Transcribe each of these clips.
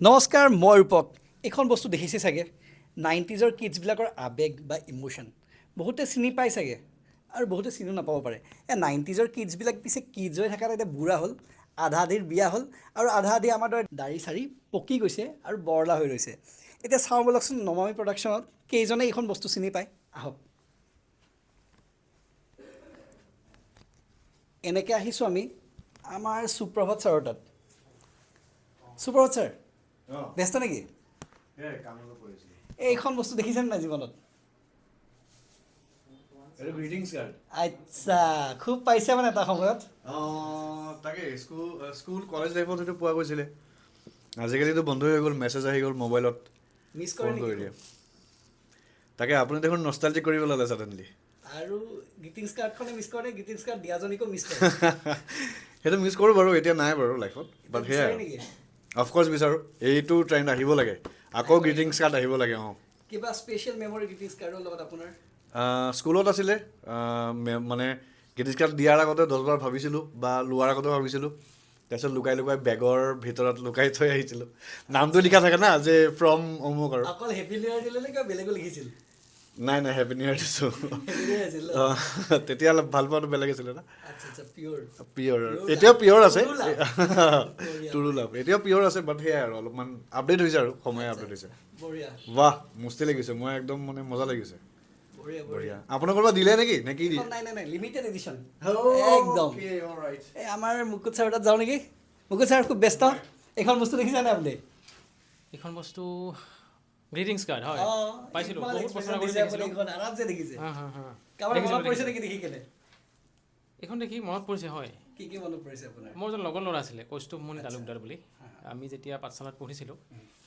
নমস্কাৰ, মই ৰূপক। এইখন বস্তু দেখিছে চাগে, 90s কিডছবিলাকৰ আৱেগ বা ইমোশ্যন বহুতে চিনি পায় চাগে আৰু বহুতে চিনিও নাপাব পাৰে। 90s কিডছবিলাক পিছে কিডছ হৈ থকা এতিয়া বুঢ়া হ'ল, আধা আধিৰ বিয়া হ'ল আৰু আধা আধি আমাৰ দৰে দাড়ি চাৰি পকি গৈছে আৰু বৰলা হৈ ৰৈছে। এতিয়া চাওঁ বলকচোন, নমামি প্ৰডাকশ্যনত কেইজনে এইখন বস্তু চিনি পায়। আহক। এনেকৈ আহিছোঁ আমি আমাৰ সুপ্ৰভাত ছাৰৰ তাত। সুপ্ৰভাত ছাৰ, ব্যস্ত নেকি? এইখন বস্তু দেখিছেনে নাই জীৱনত? আচ্ছা, খুব পাইছে মানে এটা সময়ত। তাকে স্কুল কলেজ লাইফত সেইটো পোৱা গৈছিলে। আজিকালিতো বন্ধ হৈ গ'ল, মেছেজ আহি গ'ল মোবাইলত, মিছ কৰে ফোন নেকি? কৰি দিয়ে। তাকে আপুনি দেখোন নষ্টালজিক কৰিব ল'লে ছাডেনলি। আৰু গ্ৰিটিংছ কাৰ্ডখনে মিছ কৰে, গ্ৰিটিংছ কাৰ্ড দিয়াজনীকো মিছ কৰে। সেইটো মিছ কৰোঁ বাৰু, এতিয়া নাই বাৰু লাইফত, বাট এতিয়া সেয়াই বিচাৰে নেকি? অফক'ৰ্ছ বিচাৰোঁ। এইটো ট্ৰেণ্ড আহিব লাগে, আকৌ গ্ৰিটিংছ কাৰ্ড আহিব লাগে। কিবা স্পেচিয়েল মেমৰি গ্ৰিটিংছ কাৰ্ডৰ লগত আপোনাৰ? স্কুলত আছিলে, মানে গ্ৰিটিংছ কাৰ্ড দিয়াৰ আগতে 10 বাৰ ভাবিছিলোঁ বা লোৱাৰ আগতে ভাবিছিলোঁ। তাৰপিছত লুকাই লুকাই বেগৰ ভিতৰত লুকাই থৈ আহিছিলোঁ। নামটো লিখা থাকে না, যে ফ্ৰম অমুক আৰু। অকল হেপী নিউ ইয়াৰ দিলে নে কিবা বেলেগো লিখিছিল? নাই হেপী নিউ ইয়াৰ দিছোঁ। হেপী নিউ ইয়াৰ আছিল ন? তেতিয়া অলপ ভাল পোৱাটো বেলেগ আছিলে না। আচ্ছা, পিয়'ৰ। পিয়'ৰ, এতিয়াও পিয়'ৰ আছে। বঢ়িয়া, টুৰু লাভ এতিয়াও পিয়'ৰ আছে, বাট সেয়াই আৰু অলপমান আপডেট হৈছে আৰু সময় আপডেট হৈছে। বঢ়িয়া, বাহ, মস্তি লাগিছে, মই একদম মানে মজা লাগিছে। বঢ়িয়া। বঢ়িয়া। আপোনাৰ ক'ৰবাত দিলে নেকি নে কি দিয়ে? নাই, লিমিটেড এডিশ্যন একদম। এই আমাৰ মুকুট ছাৰৰ তাত যাওঁ নেকি? মুকুট ছাৰ খুব ব্যস্ত। এইখন বস্তু দেখিছেনে আপুনি? এইখন বস্তু গ্ৰিটিংছ কাৰ্ড হয়, পাইছিলোঁ বহুত বছৰ আগতে দেখিছে। দেখিছিলোঁ। আৰামছে দেখিছে। কাৰোবাৰ দেখিছিলোঁ, মনত পৰিছে দেখিছিলোঁ। নেকি দেখি কেনে? এইখন দেখি মনত পৰিছে, হয়। কি মনত পৰিছে আপোনাৰ? মোৰ এজন লগৰ ল'ৰা আছিলে, কৌস্তুভমণি তালুকদাৰ বুলি। আমি যেতিয়া পাঠশালাত পঢ়িছিলোঁ,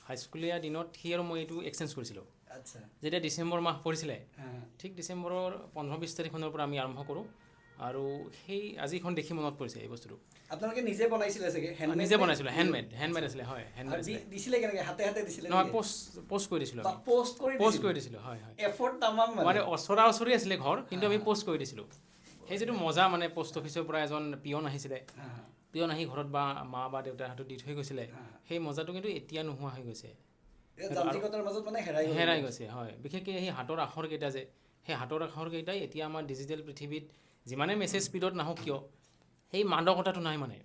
হাইস্কুলীয়া দিনত সি আৰু মই এইটো এক্সচেঞ্জ কৰিছিলোঁ। আচ্ছা, যেতিয়া ডিচেম্বৰ মাহ পৰিছিলে, ঠিক ডিচেম্বৰৰ 15-20 তাৰিখমানৰ পৰা আমি আৰম্ভ কৰোঁ। আৰু সেই আজিখন দেখি মনত পৰিছে এই বস্তুটো। আপোনালোকে নিজে বনাইছিলে চাগে? নিজে বনাইছিলোঁ, হেণ্ডমেড আছিলে, হয়। হেণ্ডমেড আছিলে। দিছিলে কেনেকৈ? হাতে দিছিলে? নহয়, পোষ্ট কৰি দিছিলোঁ আমি। পোষ্ট কৰি দিছিলোঁ, হয়। এফৰ্ট তামাম মানে ওচৰা-ওচৰি আছিলে ঘৰ, কিন্তু আমি পোষ্ট কৰি দিছিলোঁ। সেই যিটো মজা, মানে পোষ্ট অফিচৰ পৰা এজন পিয়ন আহিছিলে, পিয়ন আহি ঘৰত বা মা বা দেউতাৰ হাতত দি থৈ গৈছিলে, সেই মজাটো কিন্তু এতিয়া নোহোৱা হৈ গৈছে। যান্ত্ৰিকতাৰ মাজত মানে হেৰাই গৈছে, হয়। বিশেষকৈ সেই হাতৰ আখৰকেইটা যে, সেই হাতৰ আখৰকেইটাই এতিয়া আমাৰ ডিজিটেল পৃথিৱীত যিমানে মেছেজ স্পীডত নাহক কিয়, সেই মাদকতাটো নাই মানে।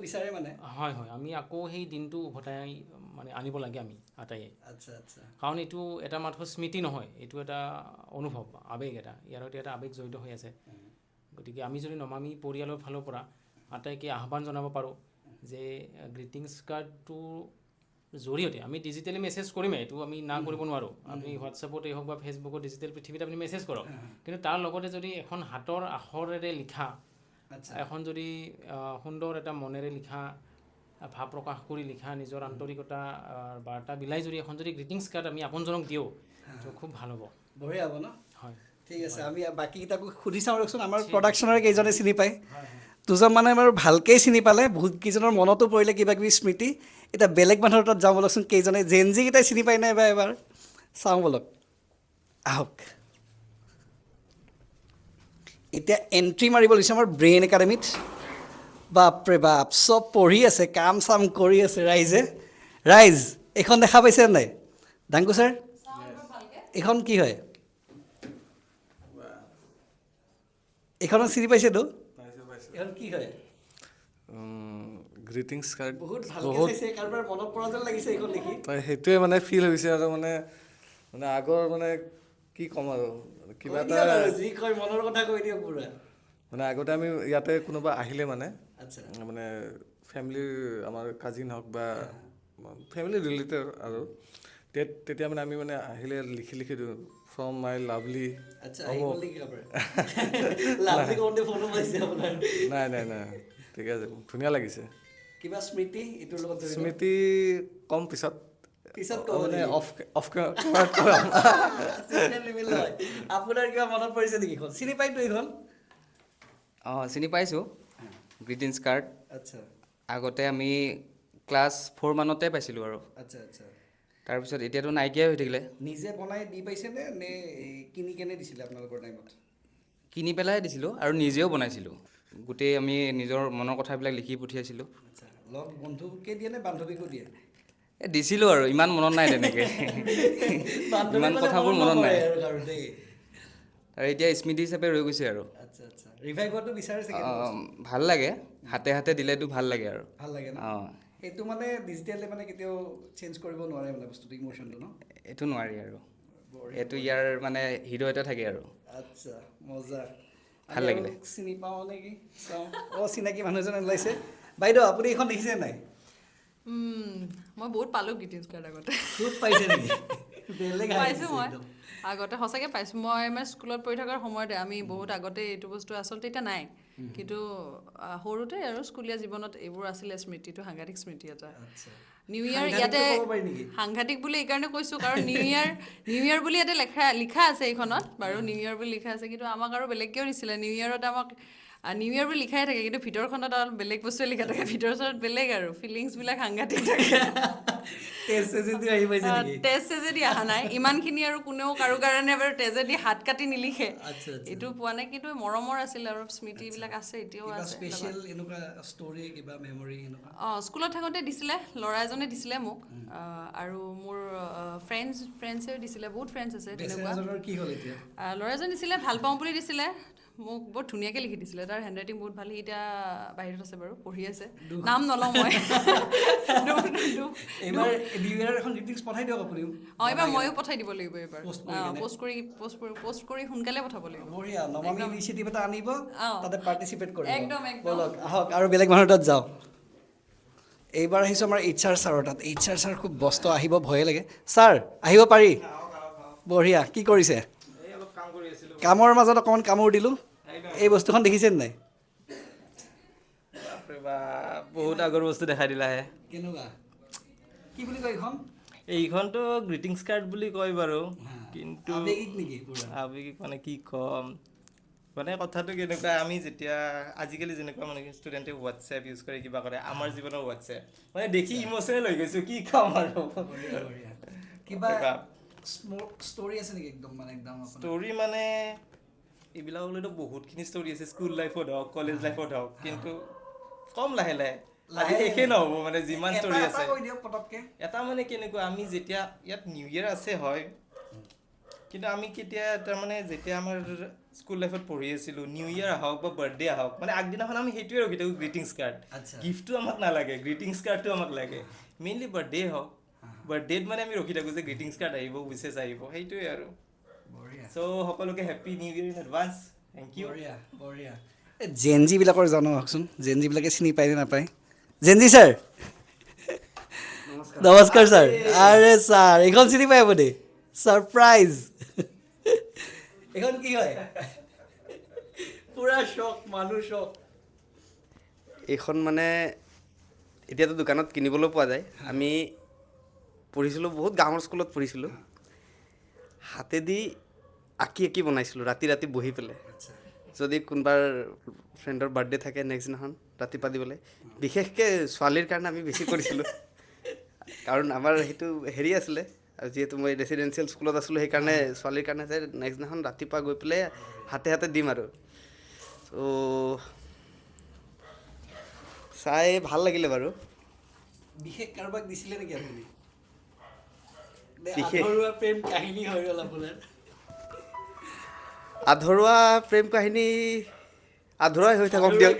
বিচাৰে মানে। হয়, আমি আকৌ সেই দিনটো উভতাই মানে আনিব লাগে আমি আটাইয়ে। আচ্ছা। কাৰণ এইটো এটা মাত্ৰ স্মৃতি নহয়, এইটো এটা অনুভৱ, আৱেগ এটা। ইয়াৰ সৈতে এটা আৱেগ জড়িত হৈ আছে। গতিকে আমি যদি নমামি পৰিয়ালৰ ফালৰ পৰা আটাইকে আহ্বান জনাব পাৰোঁ যে গ্ৰিটিংছ কাৰ্ডটোৰ জৰিয়তে আমি ডিজিটেলি মেছেজ কৰিমেই, এইটো আমি না কৰিব নোৱাৰোঁ। আপুনি হোৱাটছএপতেই হওক বা ফেচবুকত, ডিজিটেল পৃথিৱীত আপুনি মেছেজ কৰক, কিন্তু তাৰ লগতে যদি এখন হাতৰ আখৰেৰে লিখা, এখন যদি সুন্দৰ এটা মনেৰে লিখা, ভাৱ প্ৰকাশ কৰি লিখা, নিজৰ আন্তৰিকতা বাৰ্তা বিলাই যদি এখন যদি গ্ৰিটিংছ কাৰ্ড আমি আপোনজনক দিওঁ, তো খুব ভাল হ'ব। বঢ়িয়া হ'ব ন? হয়, ঠিক আছে। আমি বাকীকেইটাকো সুধি চাওঁ ৰচোন, আমাৰ প্ৰডাকশ্যনৰ কেইজনে চিনি পায়। দুজন মানে বাৰু ভালকেই চিনি পালে, বহুত কেইজনৰ মনতো পৰিলে কিবা কিবি স্মৃতি। এতিয়া বেলেগ মানুহৰ তাত যাওঁ বলকচোন, কেইজনে জেনজিকেইটাই চিনি পায় নাই এবাৰ চাওঁ বলক। আহক। এতিয়া এণ্ট্ৰি মাৰিব লৈছোঁ আমাৰ ব্ৰেইন একাডেমীত। বাপৰে বাপ, চব পঢ়ি আছে, কাম চাম কৰি আছে ৰাইজ। এইখন দেখা পাইছে নাই ডাংকু ছাৰ? এইখন কি হয়? এইখনক চিনি পাইছেতো? এইখন কি হয়? গ্ৰিটিংছ কাৰ্ড বহুত ভালকৈ চাইছে, কাৰোবাৰ মনত পৰা যেন লাগিছে এইখন দেখি। সেইটোৱে মানে ফিল হৈছে আৰু মানে আগৰ মানে কি ক'ম আৰু কিবা এটা যি কয় মনৰ কথা কৈ দিয়ক পুৰা। মানে আগতে আমি ইয়াতে কোনোবা আহিলে মানে আচ্ছা, মানে ফেমিলিৰ আমাৰ কাজিন হওক বা ফেমিলি ৰিলেটেড আৰু তেতিয়া মানে আমি মানে আহিলে লিখি দিওঁ, ফ্ৰম মাই লাভলি অমুক। নাই, ঠিক আছে, ধুনীয়া লাগিছে। কিবা স্মৃতি এইটোৰ লগত জড়িত? স্মৃতি কম পিছত মানে আপোনাৰ কিবা মনত পৰিছে নেকি? চিনি পায়তো এইখন? চিনি পাইছোঁ গ্ৰিটিংছ কাৰ্ড। আচ্ছা, আগতে আমি ক্লাছ 4 মানতে পাইছিলোঁ আৰু আচ্ছা। তাৰপিছত এতিয়াতো নাইকিয়াই হৈ থাকিলে। নিজে বনাই দি পাইছেনে নে কিনি কেনে দিছিলে আপোনালোকৰ টাইমত? কিনি পেলাই দিছিলোঁ আৰু নিজেও বনাইছিলোঁ। গোটেই আমি নিজৰ মনৰ কথাবিলাক লিখি পঠিয়াইছিলোঁ। আচ্ছা, লগ বন্ধুকে দিয়ে নে বান্ধৱীকো দিয়ে দিছিলোঁ আৰু ইমান মনত নাই তেনেকৈ ইমান কথাবোৰ মনত নাই আৰু দেই আৰু এতিয়া স্মৃতি হিচাপে ৰৈ গৈছে আৰু আচ্ছা আচ্ছা ৰিভাইভ হোৱাটো বিচাৰে চাগে ভাল লাগে হাতে হাতে দিলেতো ভাল লাগে আৰু ভাল লাগে ন অঁ সেইটো মানে ডিজিটেলি মানে কেতিয়াও চেঞ্জ কৰিব নোৱাৰে মানে বস্তুটো ইমোশ্যনটো ন এইটো নোৱাৰি আৰু এইটো ইয়াৰ মানে হিৰ' এটা থাকে আৰু আচ্ছা মজা ভাল লাগিলে। আৰু চিনি পাওঁ নেকি চাওঁ চিনাকি মানুহ এজন ওলাইছে বাইদেউ আপুনি এইখন দেখিছে নাই মই বহুত পালোঁ গ্ৰিটিংছ কাৰ্ড আগতে খুব পাইছে নেকি বেলেগ পাইছোঁ মই আগতে সঁচাকৈ পাইছোঁ মই মানে স্কুলত পঢ়ি থকাৰ সময়তে আমি বহুত আগতে এইটো বস্তু আচলতে এতিয়া নাই কিন্তু সৰুতে আৰু স্কুলীয়া জীৱনত এইবোৰ আছিলে স্মৃতিটো সাংঘাতিক স্মৃতি এটা নিউ ইয়েৰ ইয়াতে সাংঘাতিক বুলি এইকাৰণে কৈছোঁ কাৰণ নিউ ইয়েৰ বুলি ইয়াতে লিখা আছে এইখনত বাৰু নিউ ইয়েৰ বুলি লিখা আছে কিন্তু আমাক আৰু বেলেগকৈও দিছিলে নিউ ইয়েৰত আমাক নিউ ইয়েৰ বুলি লিখাই থাকে কিন্তু ভিতৰখনত অলপ বেলেগ বস্তুৱে লিখা থাকে ভিতৰত বেলেগ আৰু ফিলিংছবিলাক সাংঘাতিক থাকে তেজ চেজেদি অহা নাই ইমানখিনি আৰু কোনেও কাৰো কাৰণে বাৰু তেজেদি হাত কাটি নিলিখে এইটো পোৱা নাই কিন্তু মৰমৰ আছিল আৰু স্মৃতিবিলাক আছে এতিয়াও আছে স্পেচিয়েল এনেকুৱা ষ্টৰী কিবা মেমৰি এনেকুৱা স্কুলত থাকোঁতে দিছিলে ল'ৰা এজনে দিছিলে মোক আৰু মোৰ ফ্ৰেণ্ডছেও দিছিলে বহুত ফ্ৰেণ্ডছ আছে তেনেকুৱা এজনৰ কি হ'ল এতিয়া ল'ৰা এজন দিছিলে ভাল পাওঁ বুলি দিছিলে মোক বহুত ধুনীয়াকৈ লিখি দিছিলে তাৰ হেণ্ড ৰাইটিং বহুত ভাল সি এতিয়া বাহিৰত আছে বাৰু পঢ়ি আছে নাম নলওঁ মই এইবাৰ নিউ ইয়েৰৰ এখন গ্ৰিটিংছ পঠাই দিয়ক আপুনিও এইবাৰ ময়ো পঠাই দিব লাগিব এইবাৰ পোষ্ট কৰি সোনকালে পঠাব লাগিব বঢ়িয়া নমামি ইনিচিয়েটিভ এটা আনিব তাতে পাৰ্টিচিপেট কৰিব একদম বলক আহক আৰু বেলেগ মানুহৰ তাত যাওঁ এইবাৰ আহিছোঁ আমাৰ HR ছাৰৰ তাত HR ছাৰ খুব ব্যস্ত আহিব ভয়ে লাগে ছাৰ আহিব পাৰি বঢ়িয়া কি কৰিছে কামৰ মাজত অকণমান কামোৰ দিলোঁ এই বস্তুখন দেখিছে নাই বহুত আগৰ বস্তু দেখাই দিলাহে কেনেকুৱা কি বুলি কয় এইখন এইখনতো গ্ৰিটিংছ কাৰ্ড বুলি কয় বাৰু কিন্তু আৱেগিক নেকি পুৰা আৱেগিক মানে কি ক'ম মানে কথাটো কেনেকুৱা আমি যেতিয়া আজিকালি যেনেকুৱা মানে ষ্টুডেণ্টে হোৱাটছএপ ইউজ কৰে কিবা কৰে আমাৰ জীৱনৰ হোৱাটছএপ মানে দেখি ইম'চনেল হৈ গৈছোঁ কি ক'ম আৰু কিবা ষ্টৰী আছে নেকি একদম মানে একদম ষ্টৰী মানে এইবিলাকলৈতো বহুতখিনি ষ্টৰী আছে স্কুল লাইফত হওক কলেজ লাইফত হওক কিন্তু কম লাহে লাহে আজি শেষে নহ'ব মানে যিমান ষ্টৰী আছে এটা মানে কেনেকুৱা আমি যেতিয়া ইয়াত নিউ ইয়েৰ আছে হয় কিন্তু আমি কেতিয়া তাৰমানে যেতিয়া আমাৰ স্কুল লাইফত পঢ়ি আছিলোঁ নিউ ইয়েৰ আহক বা বাৰ্থডে আহক মানে আগদিনাখন আমি সেইটোৱে ৰখি থাকোঁ গ্ৰিটিংছ কাৰ্ড গিফ্টটো আমাক নালাগে গ্ৰিটিংছ কাৰ্ডটো আমাক লাগে মেইনলি বাৰ্থডে হওক বাৰ্থডেত মানে আমি ৰখি থাকোঁ যে গ্ৰিটিংছ কাৰ্ড আহিব উইচেছ আহিব সেইটোৱে আৰু চ' সকলোকে happy new year in advance thank you বঢ়িয়া জেনজিবিলাকৰ জানকচোন জেনজিবিলাকে চিনি পায় নে নাপায় জেনজি ছাৰ নমস্কাৰ ছাৰ আৰে ছাৰ এইখন চিনি পায় আপুনি ছাৰপ্ৰাইজ এইখন কি হয় পুৰা শ্বক মানুহ শ্বক এইখন মানে এতিয়াতো দোকানত কিনিবলৈ পোৱা যায় আমি পঢ়িছিলোঁ বহুত গাঁৱৰ স্কুলত পঢ়িছিলোঁ হাতেদি আঁকি বনাইছিলোঁ ৰাতি ৰাতি বহি পেলাই যদি কোনোবাৰ ফ্ৰেণ্ডৰ বাৰ্থডে থাকে নেক্সট দিনাখন ৰাতিপুৱা দিবলৈ বিশেষকৈ ছোৱালীৰ কাৰণে আমি বেছি কৰিছিলোঁ কাৰণ আমাৰ সেইটো হেৰি আছিলে আৰু যিহেতু মই ৰেচিডেঞ্চিয়েল স্কুলত আছিলোঁ সেইকাৰণে ছোৱালীৰ কাৰণে যে নেক্সট দিনাখন ৰাতিপুৱা গৈ পেলাই হাতে হাতে দিম আৰু ত' চাই ভাল লাগিলে বাৰু বিশেষ কাৰোবাক দিছিলে নেকি আপুনি বিশেষ প্ৰেম কাহিনী হৈ গ'ল আপোনাৰ আধৰুৱা প্ৰেম কাহিনী আধৰুৱাই হৈ থাকক দিয়ক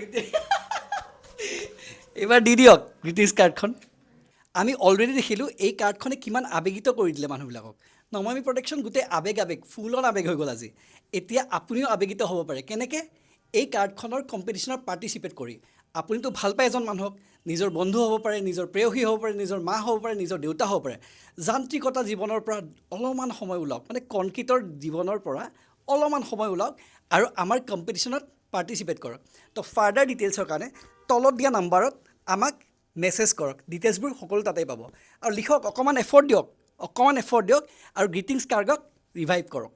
এইবাৰ দি দিয়ক গ্ৰিটিংছ কাৰ্ডখন আমি অলৰেডি দেখিলোঁ এই কাৰ্ডখনে কিমান আৱেগিত কৰি দিলে মানুহবিলাকক নমামি প্ৰটেকশ্যন গোটেই আৱেগ ফুল অন আৱেগ হৈ গ'ল আজি এতিয়া আপুনিও আৱেগিত হ'ব পাৰে কেনেকৈ এই কাৰ্ডখনৰ কম্পিটিশ্যনত পাৰ্টিচিপেট কৰি আপুনিতো ভাল পায় এজন মানুহক নিজৰ বন্ধু হ'ব পাৰে নিজৰ প্ৰেয়সী হ'ব পাৰে নিজৰ মা হ'ব পাৰে নিজৰ দেউতা হ'ব পাৰে যান্ত্ৰিকতা জীৱনৰ পৰা অলপমান সময় ওলাওক মানে কংক্ৰিটৰ জীৱনৰ পৰা অলপমান সময় ওলাওক আৰু আমাৰ কম্পিটিশ্যনত পাৰ্টিচিপেট কৰক তো ফাৰ্ডাৰ ডিটেইলছৰ কাৰণে তলত দিয়া নাম্বাৰত আমাক মেছেজ কৰক ডিটেইলছবোৰ সকলো তাতেই পাব আৰু লিখক অকণমান এফৰ্ট দিয়ক আৰু গ্ৰিটিংছ কাৰ্ডক ৰিভাইভ কৰক